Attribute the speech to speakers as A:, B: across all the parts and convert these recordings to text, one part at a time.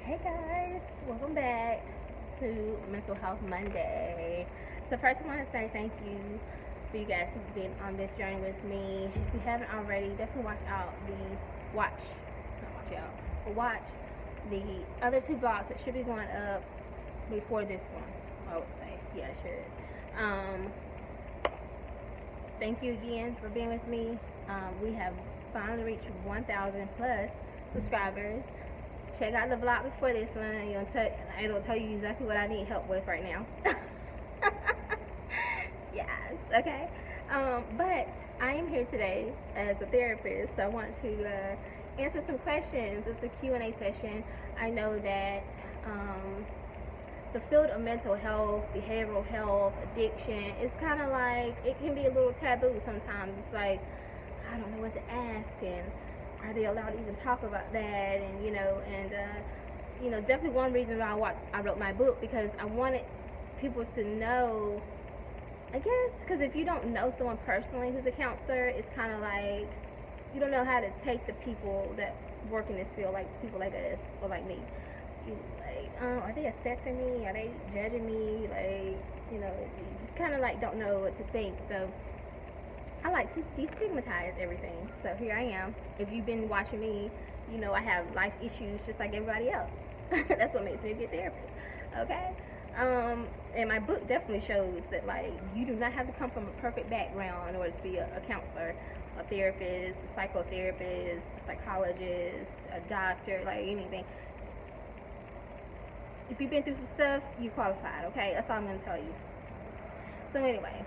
A: Hey guys, welcome back to Mental Health Monday. So first I want to say thank you for you guys who've been on this journey with me. If you haven't already, definitely watch the other two vlogs that should be going up before this one. I would say, yeah, it should. Thank you again for being with me. We have finally reached 1,000 plus subscribers. Check out the vlog before this one. It'll tell you exactly what I need help with right now. Yes, okay. But I am here today as a therapist. So I want to answer some questions. It's a Q&A session. I know that the field of mental health, behavioral health, addiction, it's kind of like, it can be a little taboo sometimes. It's like, I don't know what to ask, and are they allowed to even talk about that? And definitely one reason why I wrote my book, because I wanted people to know, I guess, because if you don't know someone personally who's a counselor, it's kind of like you don't know how to take the people that work in this field, like people like us or like me. Are they assessing me? Are they judging me? You just kind of like don't know what to think. So I like to destigmatize everything. So here I am. If you've been watching me, you know I have life issues just like everybody else. That's what makes me a good therapist. Okay? And my book definitely shows that, like, you do not have to come from a perfect background in order to be a counselor, a therapist, a psychotherapist, a psychologist, a doctor, like anything. If you've been through some stuff, you qualified, okay? That's all I'm going to tell you. So anyway,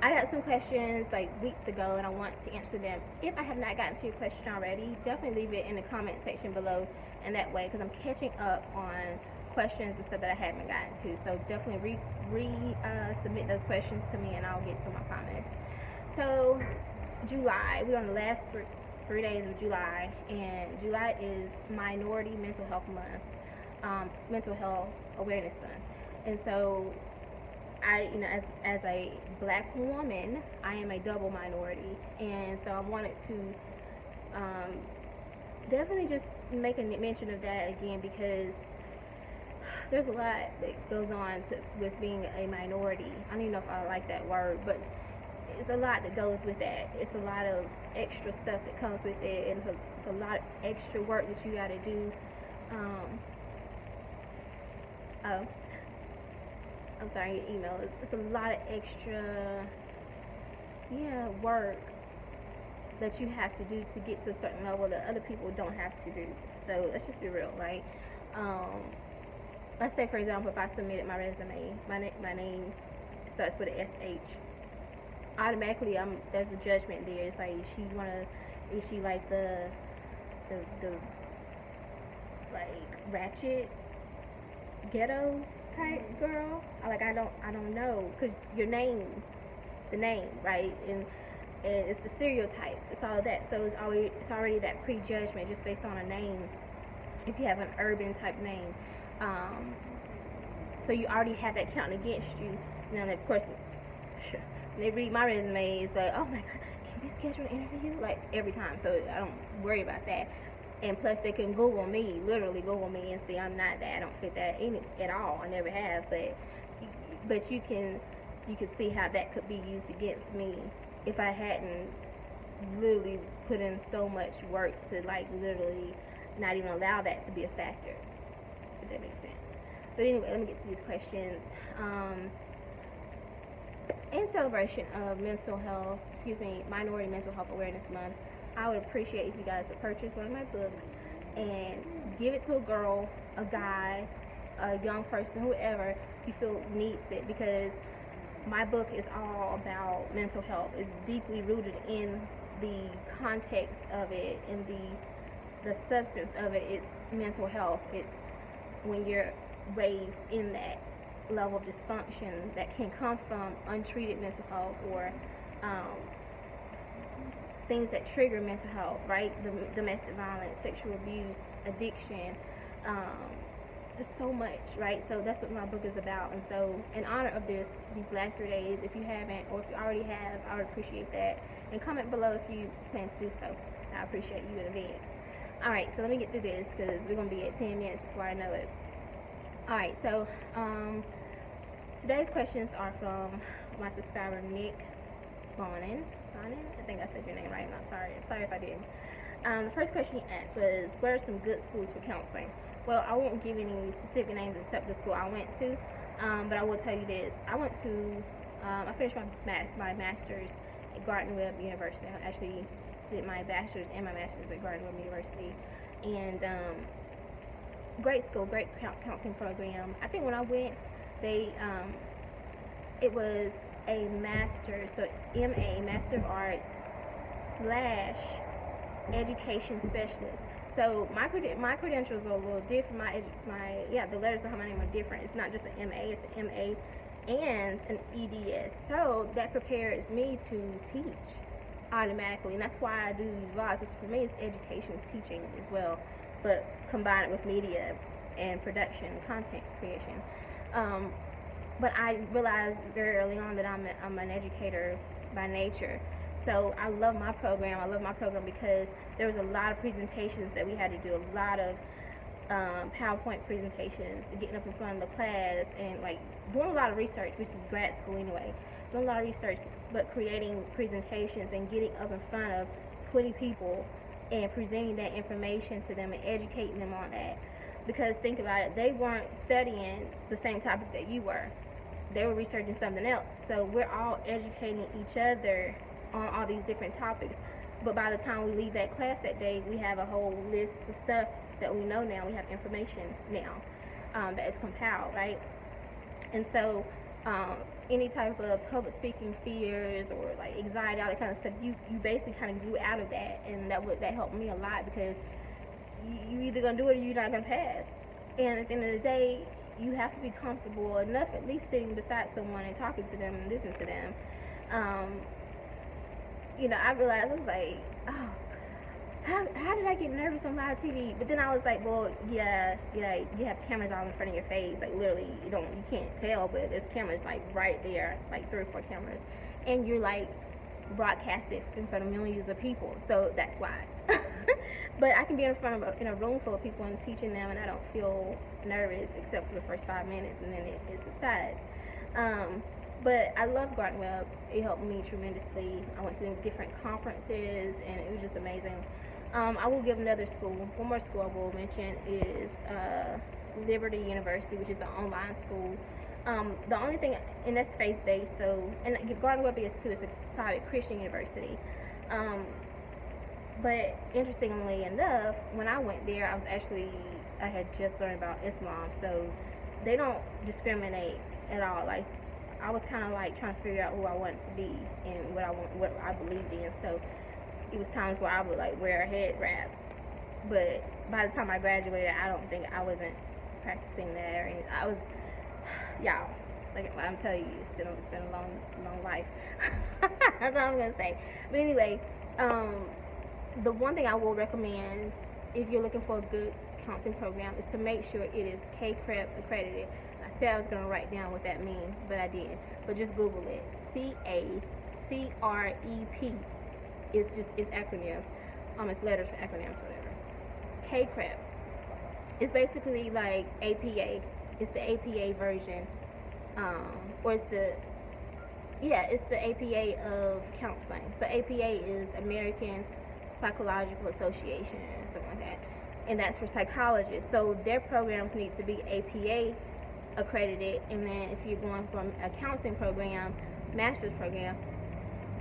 A: I got some questions like weeks ago, and I want to answer them. If I have not gotten to your question already, definitely leave it in the comment section below, and that way, because I'm catching up on questions and stuff that I haven't gotten to. So definitely submit those questions to me, and I'll get to them, I promise. So July, we're on the last three days of July, and July is Minority Mental Health Month, Mental Health Awareness Month, and so as a black woman, I am a double minority, and so I wanted to definitely just make a mention of that again, because there's a lot that goes on with being a minority. I don't even know if I like that word, but it's a lot that goes with that. It's a lot of extra stuff that comes with it, and it's a lot of extra work that you got to do. Oh, I'm sorry, your email. It's a lot of extra, work that you have to do to get to a certain level that other people don't have to do. So let's just be real, right? Let's say, for example, if I submitted my resume, my name starts with an SH. Automatically, there's a judgment there. It's like, is she like the like ratchet ghetto type girl? I don't know, because the name, right? And it's the stereotypes. It's all that. So it's already that prejudgment just based on a name. If you have an urban type name, so you already have that counting against you. Now, of course, when they read my resume, it's like, oh my god, can we schedule an interview? Like every time. So I don't worry about that. And plus, they can Google me, literally Google me, and see I'm not that. I don't fit that in at all. I never have. But you can see how that could be used against me if I hadn't literally put in so much work to, like, literally not even allow that to be a factor. If that makes sense. But anyway, let me get to these questions. In celebration of Minority Mental Health Awareness Month, I would appreciate if you guys would purchase one of my books and give it to a girl, a guy, a young person, whoever you feel needs it, because my book is all about mental health. It's deeply rooted in the context of it, in the substance of it. It's mental health. It's when you're raised in that level of dysfunction that can come from untreated mental health, or things that trigger mental health, right? The domestic violence, sexual abuse, addiction, just so much, right? So that's what my book is about. And so in honor of these last 3 days, if you haven't, or if you already have, I would appreciate that. And comment below if you plan to do so. I appreciate you in advance. Alright, so let me get through this because we're going to be at 10 minutes before I know it. Alright, so today's questions are from my subscriber Nick Bonin. I think I said your name right. I'm sorry if I didn't. The first question he asked was, what are some good schools for counseling? Well, I won't give any specific names except the school I went to, but I will tell you this. I finished my master's at Gardner Webb University. I actually did my bachelor's and my master's at Gardner Webb University. And great school, great counseling program. I think when I went, it was a master, so MA, Master of Arts / Education Specialist. So my credentials are a little different. The letters behind my name are different. It's not just an MA, it's an MA and an EDS. So that prepares me to teach automatically, and that's why I do these vlogs. For me, it's education, it's teaching as well, but combine it with media and production, content creation. But I realized very early on that I'm an educator by nature. So I love my program. I love my program because there was a lot of presentations that we had to do, a lot of PowerPoint presentations, getting up in front of the class, and like doing a lot of research, which is grad school anyway. Doing a lot of research, but creating presentations and getting up in front of 20 people and presenting that information to them and educating them on that. Because think about it, they weren't studying the same topic that you were. They were researching something else. So we're all educating each other on all these different topics. But by the time we leave that class that day, we have a whole list of stuff that we know now. We have information now that is compiled, right? And so any type of public speaking fears or like anxiety, all that kind of stuff, you basically kind of grew out of that. And that helped me a lot because you either going to do it or you're not going to pass. And at the end of the day, you have to be comfortable enough at least sitting beside someone and talking to them and listening to them. I realized, I was like, oh, how did I get nervous on live TV? But then I was like, well, yeah, you have cameras all in front of your face, like literally, you can't tell, but there's cameras like right there, like 3 or 4 cameras, and you're like broadcasted in front of millions of people, so that's why. But I can be in a room full of people and teaching them, and I don't feel nervous except for the first 5 minutes, and then it subsides. But I love Gardner Webb. It helped me tremendously. I went to different conferences, and it was just amazing. I will give another school. One more school I will mention is Liberty University, which is an online school. The only thing, and that's faith-based, and Gardner Webb is too. It's a private Christian university. But interestingly enough, when I went there, I had just learned about Islam, so they don't discriminate at all. Like, I was kind of like trying to figure out who I wanted to be and what I believed in. So it was times where I would like wear a head wrap, but by the time I graduated, I don't think I wasn't practicing that or anything. I was, y'all, like I'm telling you, it's been a long life. That's all I'm gonna say. But anyway, the one thing I will recommend if you're looking for a good counseling program is to make sure it is CACREP accredited. I said I was going to write down what that means, but I didn't. But just Google it. CACREP. It's acronyms. It's letters for acronyms, whatever. CACREP. It's basically like APA. It's the APA version. Or it's the APA of counseling. So APA is American Psychological Association or something like that. And that's for psychologists. So their programs need to be APA accredited, and then if you're going from a counseling program, master's program,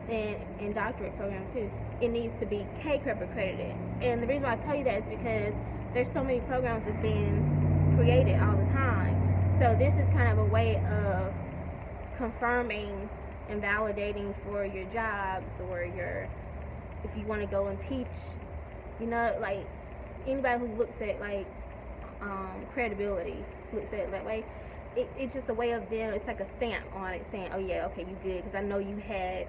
A: and doctorate program too, it needs to be CACREP accredited. And the reason why I tell you that is because there's so many programs that's being created all the time. So this is kind of a way of confirming and validating for your jobs or if you want to go and teach, like anybody who looks at like credibility looks at it that way. It's just a way of them. It's like a stamp on it saying, "Oh yeah, okay, you good," because I know you had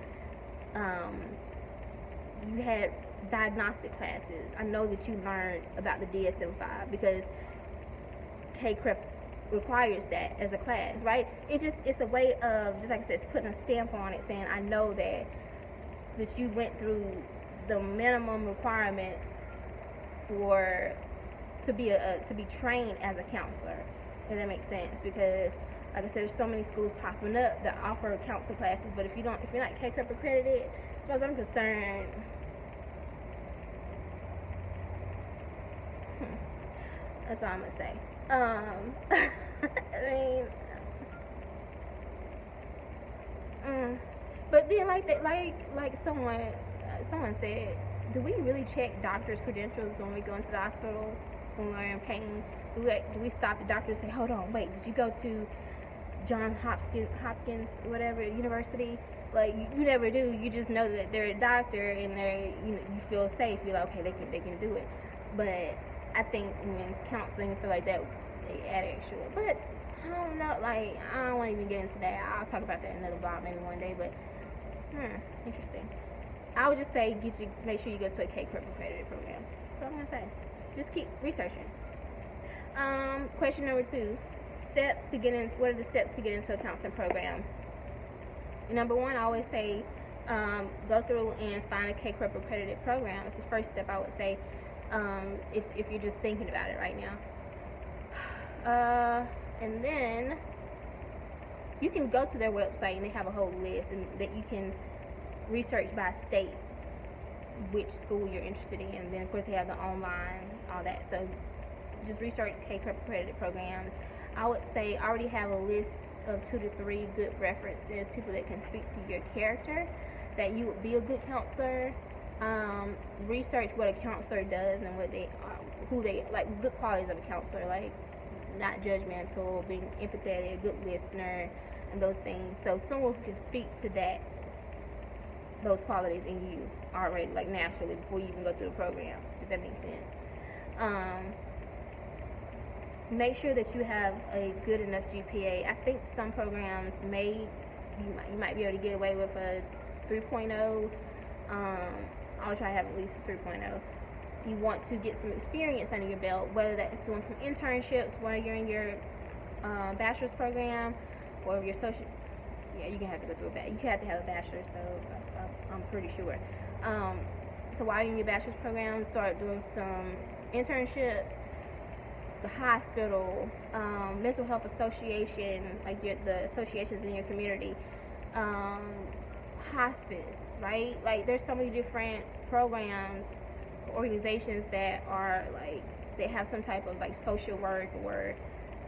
A: diagnostic classes. I know that you learned about the DSM-5 because CACREP requires that as a class, right? It's a way of, just like I said, it's putting a stamp on it saying, I know that you went through the minimum requirements to be trained as a counselor, if that makes sense. Because like I said, there's so many schools popping up that offer counselor classes, but if you're not K-Cup accredited, as far as I'm concerned, that's all I'm gonna say. I mean, but then like someone said, do we really check doctors' credentials when we go into the hospital when we're in pain? Do we stop the doctor and say, hold on, wait, did you go to John Hopkins, whatever university? Like you never do. You just know that they're a doctor and you feel safe. You're like, okay, they can do it. But I think when it's counseling and stuff like that, they add extra. But I don't know. Like I don't want to even get into that. I'll talk about that in another blog maybe one day. But interesting. I would just say make sure you go to a K-Cup accredited program. That's all I'm gonna say. Just keep researching. Question number 2. What are the steps to get into a counseling program? Number 1, I always say go through and find a K-Cup accredited program. It's the first step, I would say, if you're just thinking about it right now. And then you can go to their website and they have a whole list and that you can research by state which school you're interested in. And then of course they have the online, all that. So just research K-Cup accredited programs. I would say already have a list of 2 to 3 good references, people that can speak to your character, that you would be a good counselor. Research what a counselor does and who they like, good qualities of a counselor, like not judgmental, being empathetic, a good listener, and those things. So someone who can speak to those qualities in you already, like naturally, before you even go through the program, if that makes sense. Make sure that you have a good enough GPA. I think some programs you might be able to get away with a 3.0. I'll try to have at least a 3.0. You want to get some experience under your belt, whether that's doing some internships while you're in your bachelor's program, or your social. Yeah, you're gonna have to go through you have to have a bachelor's, so I'm pretty sure. So while you're in your bachelor's program, start doing some internships. The hospital, mental health association, like the associations in your community, hospice, right? Like there's so many different programs, organizations that are like, they have some type of like social work or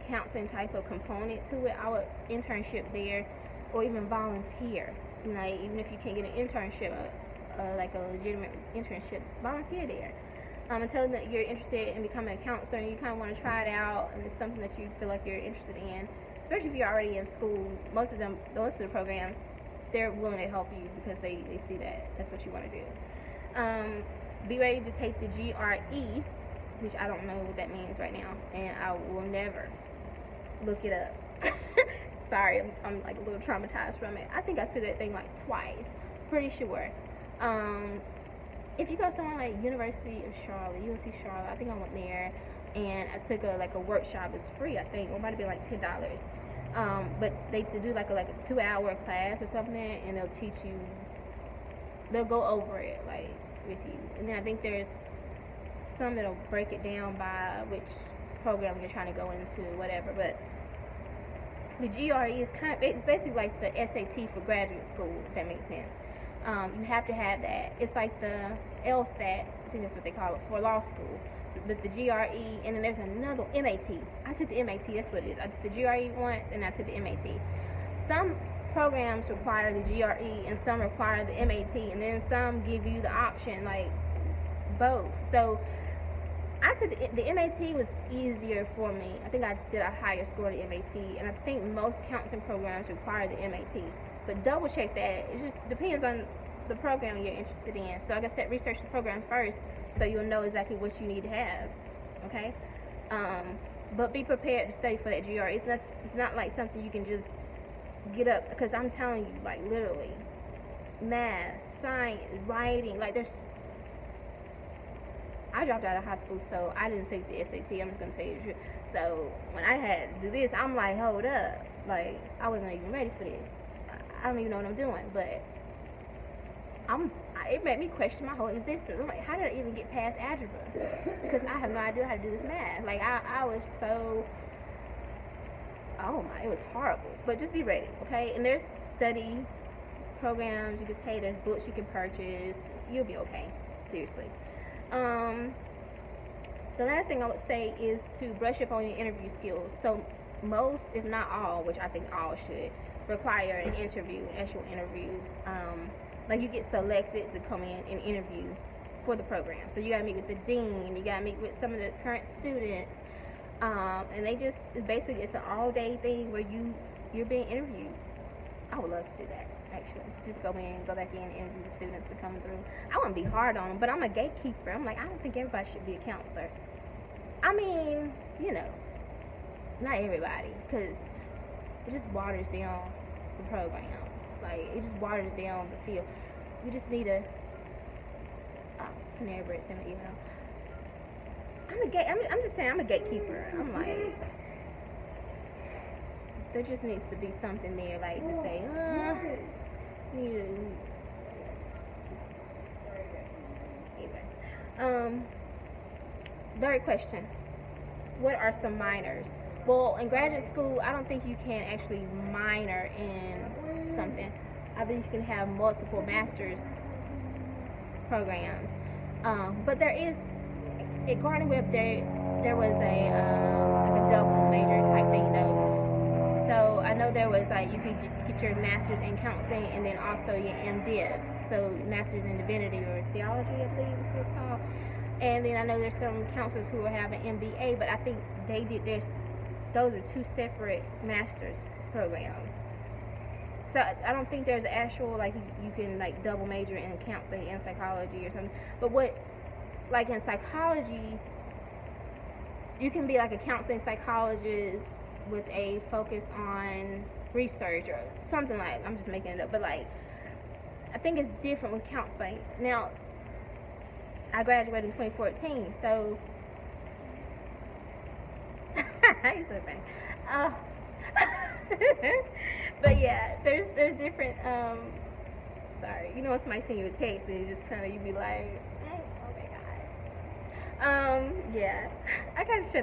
A: counseling type of component to it. I would internship there, or even volunteer. Like even if you can't get an internship, like a legitimate internship, volunteer there. And tell them that you're interested in becoming a counselor and you kind of want to try it out, and it's something that you feel like you're interested in. Especially if you're already in school, most of the programs, they're willing to help you because they see that that's what you want to do. Be ready to take the GRE, which I don't know what that means right now, and I will never look it up. Sorry, I'm like a little traumatized from it. I think I took that thing like twice, pretty sure. If you go somewhere like University of Charlotte, UNC Charlotte, I think I went there and I took a workshop. It's free, I think. It might have been like $10. But they do like a 2-hour class or something, and they'll teach you. They'll go over it like with you, and then I think there's some that'll break it down by which program you're trying to go into, whatever. But the GRE is it's basically like the SAT for graduate school, if that makes sense. You have to have that. It's like the LSAT, I think that's what they call it, for law school. So, but the GRE, and then there's another MAT. I took the MAT, that's what it is. I took the GRE once, and I took the MAT. Some programs require the GRE, and some require the MAT, and then some give you the option, like both. So I took the MAT was easier for me. I think I did a higher score in the MAT, and I think most counseling programs require the MAT. But double check that. It just depends on the program you're interested in. So like I said, research the programs first so you'll know exactly what you need to have. Okay? But be prepared to study for that GRE. It's not like something you can just get up, because I'm telling you, like literally, math, science, writing, like I dropped out of high school, so I didn't take the SAT. I'm just gonna tell you the truth. So when I had to do this, I'm like, hold up, like I wasn't even ready for this. I don't even know what I'm doing, but it made me question my whole existence. I'm like, how did I even get past algebra? Because I have no idea how to do this math. Like, I was so, oh my, it was horrible. But just be ready, okay? And there's study programs you can take, there's books you can purchase. You'll be okay, seriously. The last thing I would say is to brush up on your interview skills. So most, if not all, which I think all should, require an interview, actual interview. Like you get selected to come in and interview for the program. So you gotta meet with the dean, you gotta meet with some of the current students, and they just, it's an all-day thing where you're being interviewed. I would love to do that, actually. Just go back in, and interview the students that come through. I wouldn't be hard on them, but I'm a gatekeeper. I'm like, I don't think everybody should be a counselor. I mean, not everybody, because it just waters down the programs. Like, it just waters down the field. We just need a Panera Bread send an email. I'm just saying, I'm a gatekeeper. I'm like, there just needs to be something there, like to say, anyway. Third question. What are some minors? Well, in graduate school, I don't think you can actually minor in something. I think you can have multiple master's programs. But there is, at Gardner Webb, there was like a double major type thing though. So I know there was like, you could get your master's in counseling and then also your MDiv. So master's in divinity or theology, I believe is what it's called. And then I know there's some counselors who have an MBA, but I think they did this. Those are two separate master's programs. So I don't think there's an actual, like, you can like double major in counseling and psychology or something. But like in psychology, you can be like a counseling psychologist with a focus on research or something like, I'm just making it up, but like, I think it's different with counseling. Now, I graduated in 2014, so it's okay. But yeah, there's different. Sorry, when somebody send you a text and you just kind of, you be like, oh my god. Yeah, I gotta see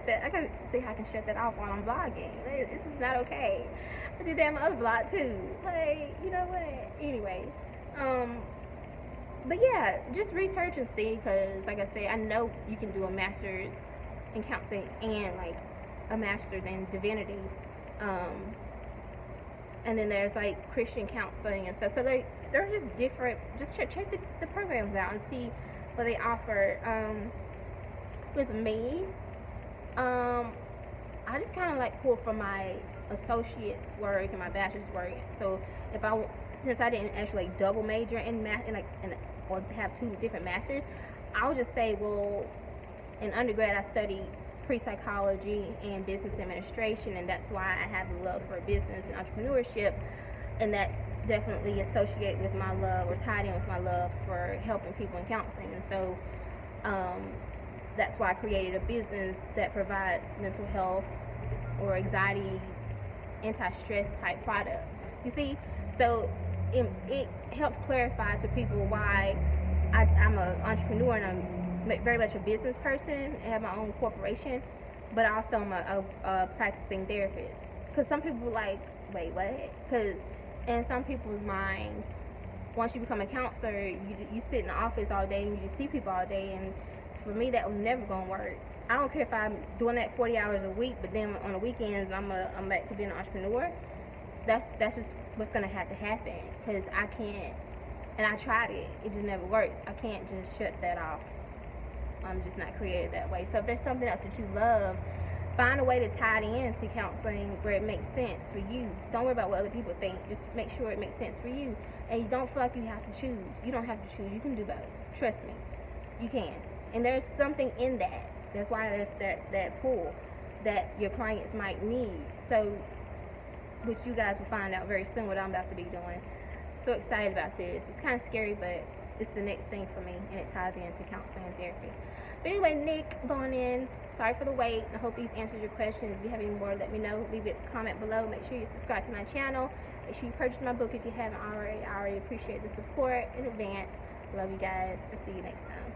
A: how I can shut that off while I'm vlogging. This is not okay. I did that in my other vlog too. Like, you know what? Anyway, but yeah, just research and see, because like I said, I know you can do a master's in counseling and like a master's in divinity, and then there's like Christian counseling and stuff. So they're just different. Just check the programs out and see what they offer. With me, I just kind of like pull from my associate's work and my bachelor's work. So since I didn't actually like double major in math or have two different masters, I'll just say, well, in undergrad I studied pre-psychology and business administration, and that's why I have a love for business and entrepreneurship, and that's definitely associated with my love, or tied in with my love for helping people in counseling. And so that's why I created a business that provides mental health or anxiety, anti-stress type products. You see, so it helps clarify to people why I'm an entrepreneur and I'm very much a business person. I have my own corporation, but also I'm a practicing therapist. Because some people like, wait, what? Because in some people's mind, once you become a counselor, you sit in the office all day and you just see people all day, and for me that was never going to work. I don't care if I'm doing that 40 hours a week, but then on the weekends I'm back to being an entrepreneur. That's just what's going to have to happen, because I can't, and I tried it just never works. I can't just shut that off. I'm just not created that way. So if there's something else that you love, find a way to tie it in to counseling where it makes sense for you. Don't worry about what other people think. Just make sure it makes sense for you. And you don't feel like you have to choose. You don't have to choose. You can do both. Trust me. You can. And there's something in that. That's why there's that pull that your clients might need. So, which you guys will find out very soon what I'm about to be doing. So excited about this. It's kind of scary, but it's the next thing for me, and it ties into counseling and therapy. But anyway, Nick going in. Sorry for the wait. I hope these answers your questions. If you have any more, let me know. Leave it a comment below. Make sure you subscribe to my channel. Make sure you purchase my book if you haven't already. I already appreciate the support in advance. Love you guys. I'll see you next time.